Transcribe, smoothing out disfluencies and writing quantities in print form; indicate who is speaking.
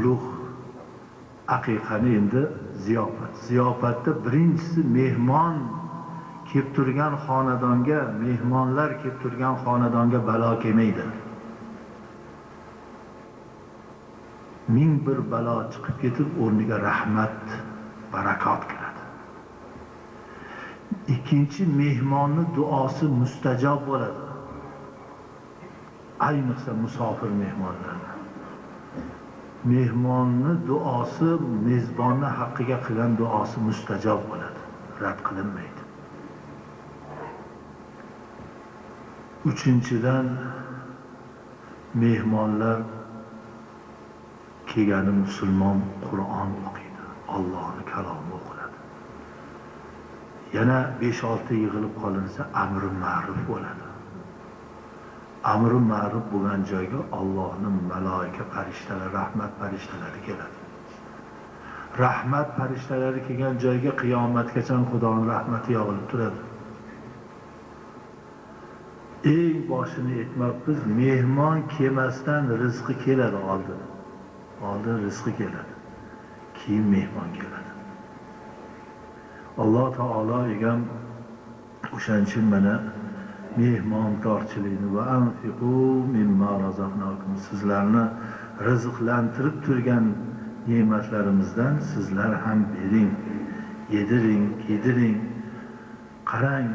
Speaker 1: ulug' aqiqani endi ziyofat. Ziyofatda birinchisi mehmon kelib turgan xonadonga, mehmonlar kelib turgan xonadonga balo kelmaydi. Ming bir balo chiqib ketib, o'rniga rahmat, barakot kiradi. Ikkinchi, mehmonni duosi mustajob bo'ladi. Ayniqsa musofir mehmonlarni. Mehmonni duosi, mezbonni haqqiga qilgan duosi mustajob bo'ladi, rad qilinmaydi. Uchinchidan, mehmonlar kelgani musulmon Qur'on o'qiydi, Allohning kalomi o'qiladi. Yana 5-6 yig'ilib qolinsa amri ma'ruf bo'ladi. Amri ma'ruf bo'lgan joyga Allohning malaika farishtalari, rahmat farishtalari keladi. Rahmat farishtalari kelgan joyga qiyomatgacha Xudoning rahmati yog'ilib turadi. Eng boshini aytmoqmiz, mehmon kelmasdan rizqi keladi oldin. Oldin rizqi keladi, keyin mehmon keladi. Alloh taolo egam o'shancha mana mehmontorchilikni va anfiqu mimma razaqnakum, sizlarni rizqlantirib turgan ne'matlarimizdan sizlar ham bering, yediring, kiydiring. Qarang,